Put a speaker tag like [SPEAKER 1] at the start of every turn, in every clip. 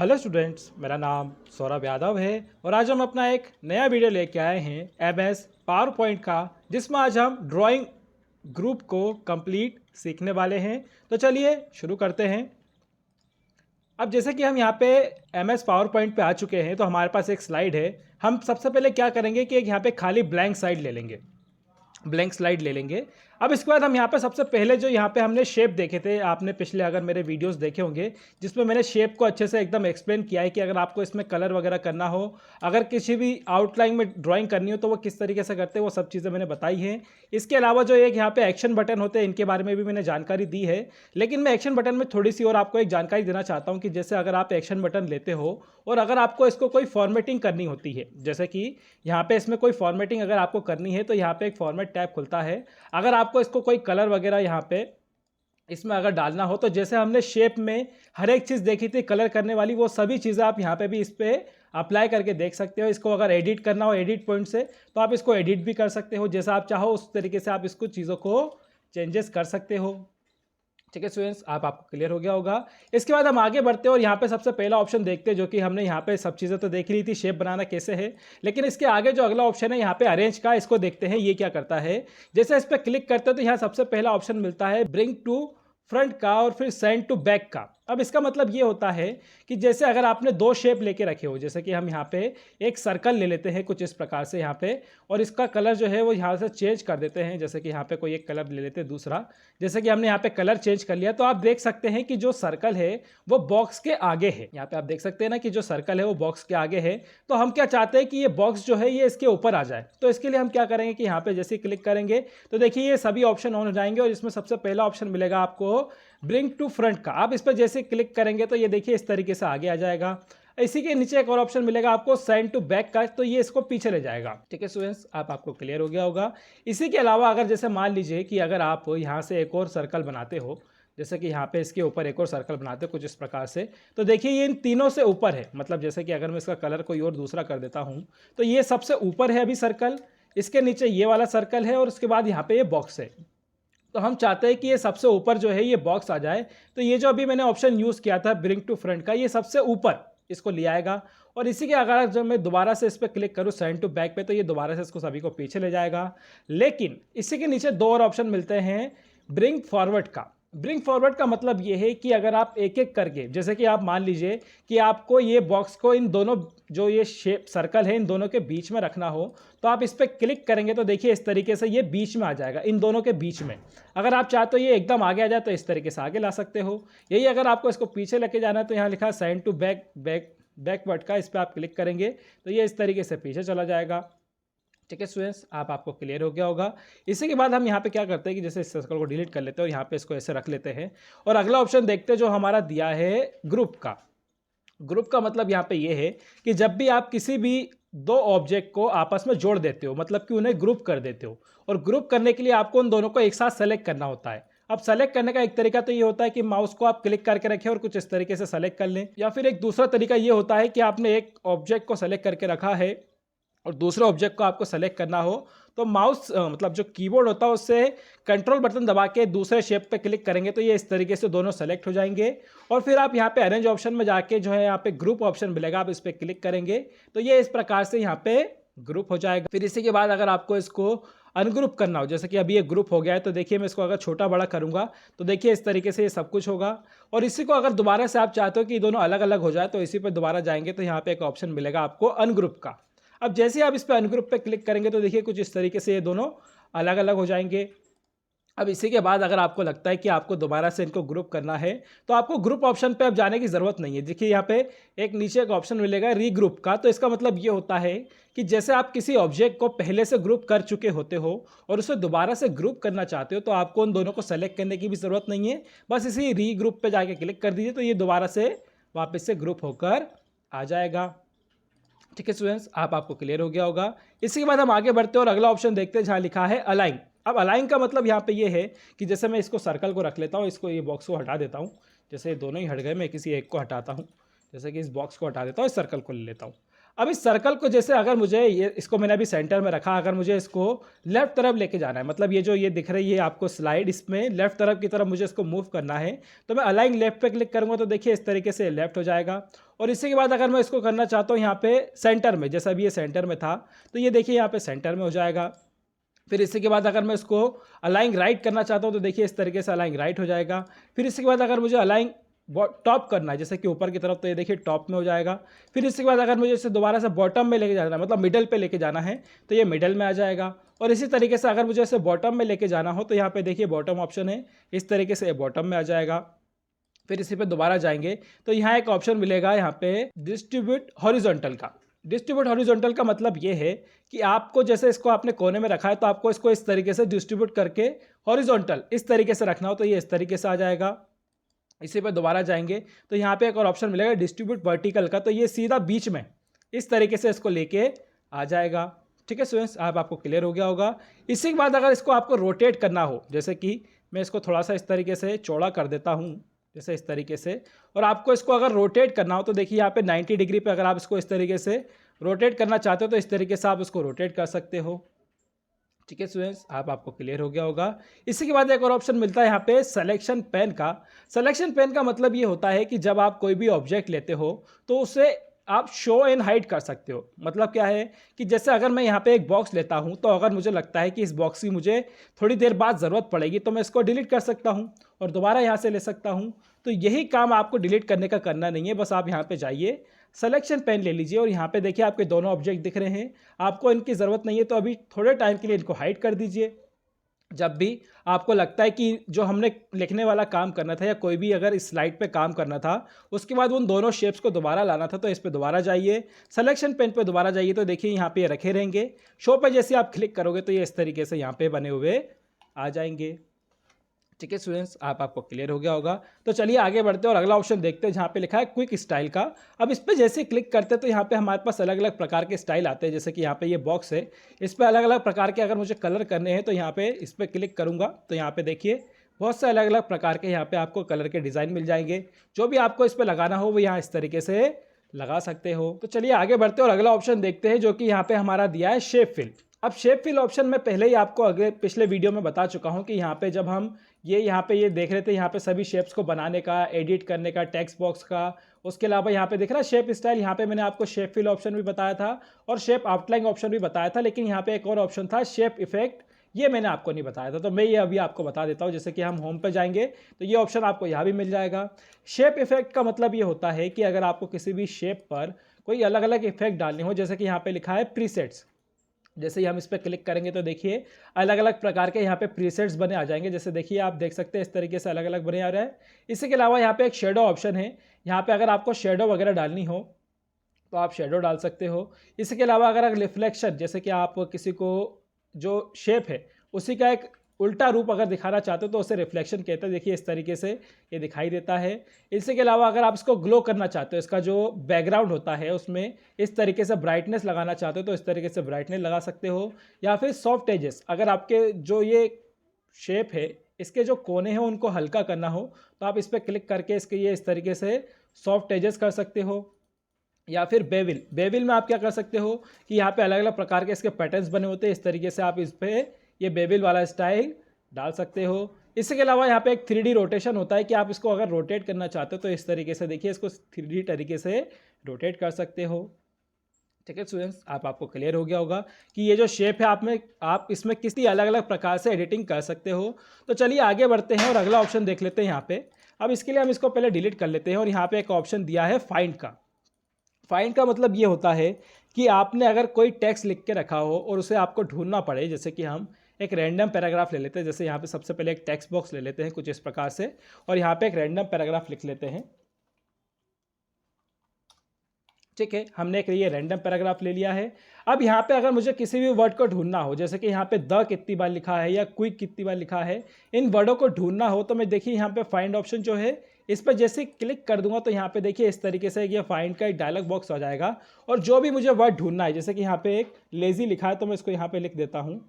[SPEAKER 1] Hello students, मेरा नाम सौरभ यादव है और आज हम अपना एक नया वीडियो लेके आए हैं MS पावर पॉइंट का, जिसमें आज हम ड्राइंग ग्रुप को कंप्लीट सीखने वाले हैं। तो चलिए शुरू करते हैं। अब जैसे कि हम यहाँ पे MS पावर पॉइंट पे आ चुके हैं, तो हमारे पास एक स्लाइड है। हम सबसे पहले क्या करेंगे कि एक यहाँ पे खाली ब्लैंक साइड ले लेंगे, ब्लैंक स्लाइड ले लेंगे। अब इसके बाद हम यहाँ पे सबसे पहले जो यहाँ पे हमने शेप देखे थे, आपने पिछले अगर मेरे वीडियोस देखे होंगे जिसमें मैंने शेप को अच्छे से एकदम एक्सप्लेन किया है कि अगर आपको इसमें कलर वगैरह करना हो, अगर किसी भी आउटलाइन में ड्राइंग करनी हो तो वो किस तरीके से करते हैं, वो सब चीज़ें मैंने बताई हैं। इसके अलावा जो एक यहाँ पे एक्शन बटन होते हैं, इनके बारे में भी मैंने जानकारी दी है। लेकिन मैं एक्शन बटन में थोड़ी सी और आपको एक जानकारी देना चाहता हूँ कि जैसे अगर आप एक्शन बटन लेते हो और अगर आपको इसको कोई फॉर्मेटिंग करनी होती है, जैसे कि यहाँ पे इसमें कोई फॉर्मेटिंग अगर आपको करनी है तो यहाँ पे एक फॉर्मेट टैब खुलता है। अगर आपको इसको कोई कलर वगैरह यहाँ पे इसमें अगर डालना हो, तो जैसे हमने शेप में हर एक चीज़ देखी थी कलर करने वाली, वो सभी चीज़ें आप यहाँ पे भी इस पर अप्लाई करके देख सकते हो। इसको अगर एडिट करना हो एडिट पॉइंट से, तो आप इसको एडिट भी कर सकते हो। जैसा आप चाहो उस तरीके से आप इसको चीज़ों को चेंजेस कर सकते हो। ठीक है स्टूडेंट्स, आपको क्लियर हो गया होगा। इसके बाद हम आगे बढ़ते हैं और यहाँ पे सबसे पहला ऑप्शन देखते हैं, जो कि हमने यहाँ पे सब चीज़ें तो देख ली थी, शेप बनाना कैसे है। लेकिन इसके आगे जो अगला ऑप्शन है यहाँ पे अरेंज का, इसको देखते हैं ये क्या करता है। जैसे इस पर क्लिक करते हैं तो यहाँ सबसे पहला ऑप्शन मिलता है ब्रिंग टू फ्रंट का और फिर सेंड टू बैक का। अब इसका मतलब ये होता है कि जैसे अगर आपने दो शेप लेके रखे हो, जैसे कि हम यहाँ पे एक सर्कल ले लेते हैं कुछ इस प्रकार से यहाँ पे, और इसका कलर जो है वो यहाँ से चेंज कर देते हैं। जैसे कि यहाँ पे कोई एक कलर ले लेते हैं दूसरा, जैसे कि हमने यहाँ पे कलर चेंज कर लिया, तो आप देख सकते हैं कि जो सर्कल है वो बॉक्स के आगे है। यहाँ पे आप देख सकते हैं ना कि जो सर्कल है वो बॉक्स के आगे है। तो हम क्या चाहते हैं कि ये बॉक्स जो है ये इसके ऊपर आ जाए। तो इसके लिए हम क्या करेंगे कि यहाँ पे जैसे क्लिक करेंगे तो देखिए ये सभी ऑप्शन ऑन हो जाएंगे और इसमें सबसे पहला ऑप्शन मिलेगा आपको ब्रिंग टू फ्रंट का। आप इस पर जैसे क्लिक करेंगे तो ये देखिए इस तरीके से आगे आ जाएगा। इसी के नीचे एक और ऑप्शन मिलेगा आपको सेंड टू बैक का, तो ये इसको पीछे ले जाएगा। ठीक है स्टूडेंट्स, आपको क्लियर हो गया होगा। इसी के अलावा अगर जैसे मान लीजिए कि अगर आप यहाँ से एक और सर्कल बनाते हो, जैसे कि यहाँ पे इसके ऊपर एक और सर्कल बनाते हो कुछ इस प्रकार से, तो देखिए ये इन तीनों से ऊपर है। मतलब जैसे कि अगर मैं इसका कलर कोई और दूसरा कर देता हूँ तो ये सबसे ऊपर है अभी सर्कल, इसके नीचे ये वाला सर्कल है और उसके बाद यहाँ पे ये बॉक्स है। तो हम चाहते हैं कि ये सबसे ऊपर जो है ये बॉक्स आ जाए। तो ये जो अभी मैंने ऑप्शन यूज़ किया था ब्रिंग टू फ्रंट का, ये सबसे ऊपर इसको ले आएगा। और इसी के अगर जब मैं दोबारा से इस पर क्लिक करूँ सेंड टू बैक पे, तो ये दोबारा से इसको सभी को पीछे ले जाएगा। लेकिन इसी के नीचे दो और ऑप्शन मिलते हैं ब्रिंग फॉरवर्ड का। ब्रिंग फॉरवर्ड का मतलब ये है कि अगर आप एक एक करके, जैसे कि आप मान लीजिए कि आपको ये बॉक्स को इन दोनों जो ये शेप सर्कल है इन दोनों के बीच में रखना हो, तो आप इस पर क्लिक करेंगे तो देखिए इस तरीके से ये बीच में आ जाएगा, इन दोनों के बीच में। अगर आप चाहते हो ये एकदम आगे आ जाए तो इस तरीके से आगे ला सकते हो। यही अगर आपको इसको पीछे लेके जाना है तो यहाँ लिखा है सेंड टू बैकवर्ड का, इस पर आप क्लिक करेंगे तो ये इस तरीके से पीछे चला जाएगा। ठीक है स्टूडेंट्स, आपको क्लियर हो गया होगा। इसी के बाद हम यहाँ पे क्या करते हैं कि जैसे इस सर्कल को डिलीट कर लेते हैं और यहाँ पे इसको ऐसे रख लेते हैं और अगला ऑप्शन देखते हैं जो हमारा दिया है ग्रुप का। ग्रुप का मतलब यहाँ पे ये है कि जब भी आप किसी भी दो ऑब्जेक्ट को आपस में जोड़ देते हो, मतलब कि उन्हें ग्रुप कर देते हो, और ग्रुप करने के लिए आपको उन दोनों को एक साथ सेलेक्ट करना होता है। अब सेलेक्ट करने का एक तरीका तो ये होता है कि माउस को आप क्लिक करके रखें और कुछ इस तरीके से सेलेक्ट कर लें, या फिर एक दूसरा तरीका ये होता है कि आपने एक ऑब्जेक्ट को सेलेक्ट करके रखा है और दूसरे ऑब्जेक्ट को आपको सेलेक्ट करना हो, तो माउस मतलब जो कीबोर्ड होता है उससे कंट्रोल बटन दबा के दूसरे शेप पे क्लिक करेंगे तो ये इस तरीके से दोनों सेलेक्ट हो जाएंगे। और फिर आप यहाँ पे अरेंज ऑप्शन में जाके जो है यहाँ पे ग्रुप ऑप्शन मिलेगा, आप इस पर क्लिक करेंगे तो ये इस प्रकार से यहाँ पे ग्रुप हो जाएगा। फिर इसी के बाद अगर आपको इसको अनग्रुप करना हो, जैसे कि अभी ये ग्रुप हो गया है, तो देखिए मैं इसको अगर छोटा बड़ा करूंगा तो देखिए इस तरीके से ये सब कुछ होगा। और इसी को अगर दोबारा से आप चाहते हो कि दोनों अलग अलग हो जाए, तो इसी पर दोबारा जाएंगे तो यहाँ पे एक ऑप्शन मिलेगा आपको अनग्रुप का। अब जैसे आप इस पर अनग्रुप पे क्लिक करेंगे तो देखिए कुछ इस तरीके से ये दोनों अलग अलग हो जाएंगे। अब इसी के बाद अगर आपको लगता है कि आपको दोबारा से इनको ग्रुप करना है, तो आपको ग्रुप ऑप्शन पे अब जाने की ज़रूरत नहीं है। देखिए यहाँ पे एक नीचे एक ऑप्शन मिलेगा रीग्रुप का। तो इसका मतलब ये होता है कि जैसे आप किसी ऑब्जेक्ट को पहले से ग्रुप कर चुके होते हो और उसे दोबारा से ग्रुप करना चाहते हो, तो आपको उन दोनों को सेलेक्ट करने की भी ज़रूरत नहीं है। बस इसी रीग्रुप पर जाके क्लिक कर दीजिए तो ये दोबारा से वापस से ग्रुप होकर आ जाएगा। ठीक है स्टूडेंट्स, आपको क्लियर हो गया होगा। इसी के बाद हम आगे बढ़ते हैं और अगला ऑप्शन देखते हैं जहाँ लिखा है अलाइन। अब अलाइन का मतलब यहाँ पे ये है कि जैसे मैं इसको सर्कल को रख लेता हूँ, इसको ये बॉक्स को हटा देता हूँ, जैसे दोनों ही हट गए, मैं किसी एक को हटाता हूँ, जैसे कि इस बॉक्स को हटा देता हूँ, इस सर्कल को ले लेता हूँ। अब इस सर्कल को जैसे अगर मुझे ये इसको मैंने अभी सेंटर में रखा, अगर मुझे इसको लेफ्ट तरफ लेके जाना है, मतलब ये जो ये दिख रही है आपको स्लाइड, इसमें लेफ्ट तरफ की तरफ मुझे इसको मूव करना है, तो मैं अलाइन लेफ्ट पे क्लिक करूंगा तो देखिए इस तरीके से लेफ्ट हो जाएगा। और इसी के बाद अगर मैं इसको करना चाहता हूँ यहाँ पे सेंटर में, जैसा अभी ये सेंटर में था, तो ये देखिए यहाँ पे सेंटर में हो जाएगा। फिर इसी के बाद अगर मैं इसको अलाइन राइट करना चाहता हूँ तो देखिए इस तरीके से अलाइन राइट हो जाएगा। फिर इसके बाद अगर मुझे अलाइन टॉप करना है, जैसे कि ऊपर की तरफ, तो ये देखिए टॉप में हो जाएगा। फिर इसके बाद अगर मुझे इसे दोबारा से बॉटम में लेके जाना है, मतलब मिडल पे लेके जाना है, तो ये मिडल में आ जाएगा। और इसी तरीके से अगर मुझे इसे बॉटम में लेके जाना हो तो यहाँ पे देखिए बॉटम ऑप्शन है, इस तरीके से ये बॉटम में आ जाएगा। फिर इसी पे दोबारा जाएंगे तो यहाँ एक ऑप्शन मिलेगा यहाँ पे डिस्ट्रीब्यूट हॉरिजॉन्टल का। डिस्ट्रीब्यूट हॉरिजॉन्टल का मतलब ये है कि आपको जैसे इसको आपने कोने में रखा है तो आपको इसको इस तरीके से डिस्ट्रीब्यूट करके हॉरिजॉन्टल इस तरीके से रखना हो तो ये इस तरीके से आ जाएगा। इसी पे दोबारा जाएंगे तो यहाँ पे एक और ऑप्शन मिलेगा डिस्ट्रीब्यूट वर्टिकल का, तो ये सीधा बीच में इस तरीके से इसको लेके आ जाएगा। ठीक है स्टूडेंट्स, आपको क्लियर हो गया होगा। इसी के बाद अगर इसको आपको रोटेट करना हो, जैसे कि मैं इसको थोड़ा सा इस तरीके से चौड़ा कर देता हूँ, जैसे इस तरीके से, और आपको इसको अगर रोटेट करना हो तो देखिए यहाँ पे 90 डिग्री पे अगर आप इसको इस तरीके से रोटेट करना चाहते हो तो इस तरीके से आप इसको रोटेट कर सकते हो। ठीक है स्टूडेंट्स, आपको क्लियर हो गया होगा। इसी के बाद एक और ऑप्शन मिलता है यहाँ पे सिलेक्शन पेन का। सिलेक्शन पेन का मतलब ये होता है कि जब आप कोई भी ऑब्जेक्ट लेते हो तो उसे आप शो एंड हाइड कर सकते हो। मतलब क्या है कि जैसे अगर मैं यहाँ पे एक बॉक्स लेता हूँ तो अगर मुझे लगता है कि इस बॉक्स की मुझे थोड़ी देर बाद ज़रूरत पड़ेगी तो मैं इसको डिलीट कर सकता हूँ और दोबारा यहाँ से ले सकता हूँ। तो यही काम आपको डिलीट करने का करना नहीं है, बस आप यहाँ पे जाइए, सिलेक्शन पेन ले लीजिए और यहाँ पे देखिए आपके दोनों ऑब्जेक्ट दिख रहे हैं। आपको इनकी ज़रूरत नहीं है तो अभी थोड़े टाइम के लिए इनको हाइड कर दीजिए। जब भी आपको लगता है कि जो हमने लिखने वाला काम करना था या कोई भी अगर इस स्लाइड पे काम करना था उसके बाद उन दोनों शेप्स को दोबारा लाना था तो इस पे दोबारा जाइए, सिलेक्शन पेन पे दोबारा जाइए, तो देखिए यहाँ पे ये रखे रहेंगे। शो पे जैसे आप क्लिक करोगे तो ये इस तरीके से यहाँ पे बने हुए आ जाएंगे। ठीक है स्टूडेंट्स, आपको क्लियर हो गया होगा। तो चलिए आगे बढ़ते हैं और अगला ऑप्शन देखते हैं जहाँ पे लिखा है क्विक स्टाइल का। अब इस पे जैसे क्लिक करते हैं तो यहाँ पे हमारे पास अलग अलग प्रकार के स्टाइल आते हैं। जैसे कि यहाँ पे ये बॉक्स है, इस पे अलग अलग प्रकार के अगर मुझे कलर करने हैं तो यहाँ पे इस पर क्लिक करूँगा तो यहाँ पे देखिए बहुत से अलग अलग प्रकार के यहाँ पे आपको कलर के डिज़ाइन मिल जाएंगे। जो भी आपको इस पर लगाना हो वो यहाँ इस तरीके से लगा सकते हो। तो चलिए आगे बढ़ते हैं और अगला ऑप्शन देखते हैं जो कि यहाँ पे हमारा दिया है शेप फिल। अब शेप फिल ऑप्शन में पहले ही आपको अगले पिछले वीडियो में बता चुका हूँ कि यहाँ पे जब हम यहाँ पे ये देख रहे थे, यहाँ पे सभी शेप्स को बनाने का, एडिट करने का, टेक्स्ट बॉक्स का, उसके अलावा यहाँ पे दिख रहा है शेप स्टाइल, यहाँ पे मैंने आपको शेप फिल ऑप्शन भी बताया था और शेप आउटलाइन ऑप्शन भी बताया था। लेकिन यहाँ पे एक और ऑप्शन था शेप इफेक्ट, ये मैंने आपको नहीं बताया था, तो मैं ये अभी आपको बता देता हूँ। जैसे कि हम होम पे जाएंगे तो ये ऑप्शन आपको यहाँ भी मिल जाएगा। शेप इफेक्ट का मतलब ये होता है कि अगर आपको किसी भी शेप पर कोई अलग अलग इफेक्ट डालने हो, जैसे कि यहाँ पे लिखा है प्रीसेट्स, जैसे ही हम इस पर क्लिक करेंगे तो देखिए अलग अलग प्रकार के यहाँ पे प्रीसेट्स बने आ जाएंगे। जैसे देखिए आप देख सकते हैं इस तरीके से अलग अलग बने आ रहा है। इसी के अलावा यहाँ पे एक शेडो ऑप्शन है, यहाँ पे अगर आपको शेडो वगैरह डालनी हो तो आप शेडो डाल सकते हो। इसी के अलावा अगर रिफ्लेक्शन, जैसे कि आप किसी को जो शेप है उसी का एक उल्टा रूप अगर दिखाना चाहते हो तो उसे रिफ्लेक्शन कहते हैं। देखिए इस तरीके से ये दिखाई देता है। इसी के अलावा अगर आप इसको ग्लो करना चाहते हो, इसका जो बैकग्राउंड होता है उसमें इस तरीके से ब्राइटनेस लगाना चाहते हो तो इस तरीके से ब्राइटनेस लगा सकते हो। या फिर सॉफ्ट एजेस, अगर आपके जो ये शेप है इसके जो कोने हैं उनको हल्का करना हो तो आप इस पर क्लिक करके इसके ये इस तरीके से सॉफ्ट एजेस कर सकते हो। या फिर बेविल, बेविल में आप क्या कर सकते हो कि यहाँ पे अलग अलग प्रकार के इसके पैटर्न्स बने होते हैं, इस तरीके से आप इस पर ये बेविल वाला स्टाइल डाल सकते हो। इसके अलावा यहाँ पे एक 3D रोटेशन होता है कि आप इसको अगर रोटेट करना चाहते हो तो इस तरीके से देखिए इसको 3D तरीके से रोटेट कर सकते हो। ठीक है स्टूडेंट्स, आपको क्लियर हो गया होगा कि ये जो शेप है आप इसमें किसी अलग अलग प्रकार से एडिटिंग कर सकते हो। तो चलिए आगे बढ़ते हैं और अगला ऑप्शन देख लेते हैं यहाँ पे। अब इसके लिए हम इसको पहले डिलीट कर लेते हैं और यहाँ पे एक ऑप्शन दिया है फाइंड का। फाइंड का मतलब ये होता है कि आपने अगर कोई टेक्स्ट लिख के रखा हो और उसे आपको ढूंढना पड़े, जैसे कि हम एक रैंडम पैराग्राफ ले लेते हैं। जैसे यहाँ पे सबसे पहले एक टेक्स्ट बॉक्स ले लेते हैं कुछ इस प्रकार से और यहाँ पे एक रैंडम पैराग्राफ लिख लेते हैं। ठीक है, हमने एक ये रैंडम पैराग्राफ ले लिया है। अब यहाँ पे अगर मुझे किसी भी वर्ड को ढूंढना हो, जैसे कि यहाँ पे द कितनी बार लिखा है या क्विक कितनी बार लिखा है, इन वर्डों को ढूंढना हो तो मैं देखिए यहाँ पे फाइंड ऑप्शन जो है इस पर जैसे क्लिक कर दूंगा तो यहाँ पे देखिए इस तरीके से ये फाइंड का एक डायलॉग बॉक्स आ जाएगा और जो भी मुझे वर्ड ढूंढना है, जैसे कि यहाँ पे एक लेजी लिखा है तो मैं इसको यहाँ पे लिख देता हूँ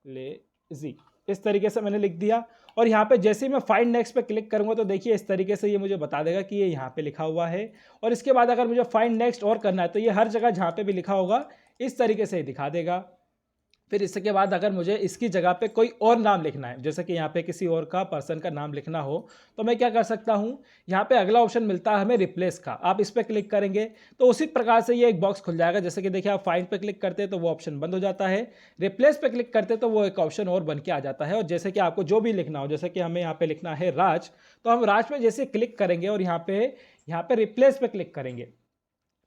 [SPEAKER 1] लेजी। इस तरीके से मैंने लिख दिया। और यहाँ पे जैसे ही मैं फाइंड नेक्स्ट पे क्लिक करूँगा तो देखिए इस तरीके से ये मुझे बता देगा कि ये यहाँ पे लिखा हुआ है। और इसके बाद अगर मुझे फाइंड नेक्स्ट और करना है तो ये हर जगह जहाँ पे भी लिखा होगा इस तरीके से ही दिखा देगा। फिर इसके बाद अगर मुझे इसकी जगह पे कोई और नाम लिखना है, जैसे कि यहाँ पे किसी और का पर्सन का नाम लिखना हो, तो मैं क्या कर सकता हूँ, यहाँ पे अगला ऑप्शन मिलता है हमें रिप्लेस का। आप इस पर क्लिक करेंगे तो उसी प्रकार से ये एक बॉक्स खुल जाएगा। जैसे कि देखिए आप फाइंड पे क्लिक करते हैं तो वो ऑप्शन बंद हो जाता है, रिप्लेस पे क्लिक करते तो वो एक ऑप्शन और बन के आ जाता है। और जैसे कि आपको जो भी लिखना हो, जैसे कि हमें यहाँ पे लिखना है राज, तो हम राज पे जैसे क्लिक करेंगे और यहाँ पे रिप्लेस पे क्लिक करेंगे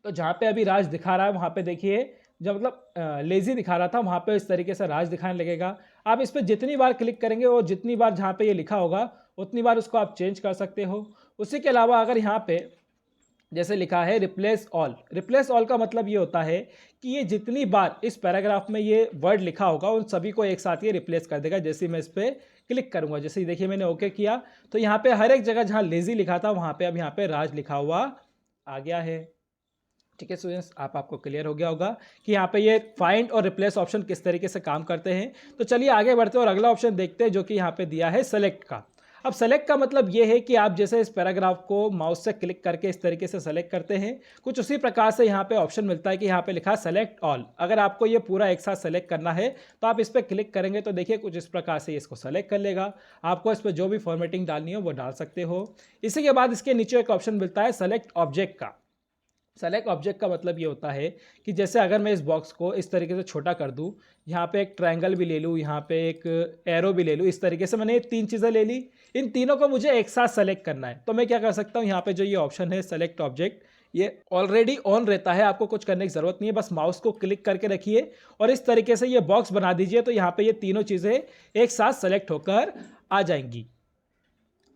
[SPEAKER 1] तो जहाँ पे अभी राज दिखा रहा है वहाँ पे देखिए जब मतलब लेजी दिखा रहा था वहाँ पे इस तरीके से राज दिखाने लगेगा। आप इस पर जितनी बार क्लिक करेंगे और जितनी बार जहाँ पे ये लिखा होगा उतनी बार उसको आप चेंज कर सकते हो। उसी के अलावा अगर यहाँ पे जैसे लिखा है रिप्लेस ऑल का मतलब ये होता है कि ये जितनी बार इस पैराग्राफ में ये वर्ड लिखा होगा उन सभी को एक साथ ये रिप्लेस कर देगा। जैसे मैं इस पर क्लिक करूँगा, जैसे देखिए मैंने ओके किया तो यहाँ पे हर एक जगह जहाँ लेजी लिखा था वहाँ पे अब यहाँ पे राज लिखा हुआ आ गया है। ठीक है स्टूडेंट्स, आपको क्लियर हो गया होगा कि यहाँ पे ये फाइंड और रिप्लेस ऑप्शन किस तरीके से काम करते हैं। तो चलिए आगे बढ़ते हैं और अगला ऑप्शन देखते हैं जो कि यहाँ पे दिया है सेलेक्ट का। अब सेलेक्ट का मतलब ये है कि आप जैसे इस पैराग्राफ को माउस से क्लिक करके इस तरीके से सेलेक्ट करते हैं, कुछ उसी प्रकार से यहाँ पे ऑप्शन मिलता है कि यहाँ पे लिखा है सेलेक्ट ऑल। अगर आपको ये पूरा एक साथ सेलेक्ट करना है तो आप इस पर क्लिक करेंगे तो देखिए कुछ इस प्रकार से इसको सेलेक्ट कर लेगा। आपको इस पर जो भी फॉर्मेटिंग डालनी हो वो डाल सकते हो। इसी के बाद इसके नीचे एक ऑप्शन मिलता है सेलेक्ट ऑब्जेक्ट का। सेलेक्ट ऑब्जेक्ट का मतलब ये होता है कि जैसे अगर मैं इस बॉक्स को इस तरीके से छोटा कर दूं, यहाँ पे एक ट्रायंगल भी ले लूँ, यहाँ पे एक एरो भी ले लूँ, इस तरीके से मैंने ये 3 चीज़ें ले ली, इन तीनों को मुझे एक साथ सेलेक्ट करना है तो मैं क्या कर सकता हूँ, यहाँ पे जो ये ऑप्शन है सेलेक्ट ऑब्जेक्ट, ये ऑलरेडी ऑन रहता है, आपको कुछ करने की ज़रूरत नहीं है, बस माउस को क्लिक करके रखिए और इस तरीके से ये बॉक्स बना दीजिए तो यहाँ पर ये तीनों चीज़ें एक साथ सेलेक्ट होकर आ जाएंगी।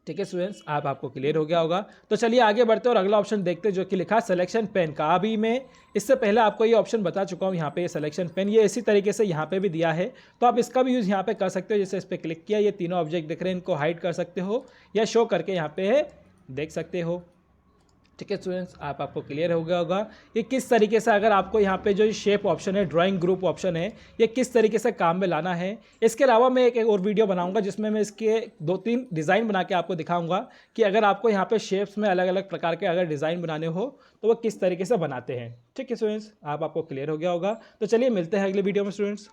[SPEAKER 1] ठीक है स्टूडेंट्स, आपको क्लियर हो गया होगा। तो चलिए आगे बढ़ते हैं और अगला ऑप्शन देखते हैं जो कि लिखा है सिलेक्शन पेन का। अभी मैं इससे पहले आपको ये ऑप्शन बता चुका हूँ, यहाँ पे ये सिलेक्शन पेन ये इसी तरीके से यहाँ पे भी दिया है तो आप इसका भी यूज़ यहाँ पे कर सकते हो। जैसे इस पर क्लिक किया, ये तीनों ऑब्जेक्ट दिख रहे हैं, इनको हाइड कर सकते हो या शो करके यहाँ पे देख सकते हो। ठीक है स्टूडेंट्स, आपको क्लियर हो गया होगा ये किस तरीके से अगर आपको यहाँ पे जो शेप ऑप्शन है, ड्राइंग ग्रुप ऑप्शन है, ये किस तरीके से काम में लाना है। इसके अलावा मैं एक और वीडियो बनाऊंगा जिसमें मैं इसके 2-3 डिज़ाइन बना के आपको दिखाऊंगा कि अगर आपको यहाँ पे शेप्स में अलग अलग प्रकार के अगर डिज़ाइन बनाने हो तो वो किस तरीके से बनाते हैं। ठीक है स्टूडेंट्स, आपको क्लियर हो गया होगा। तो चलिए मिलते हैं अगले वीडियो में स्टूडेंट्स।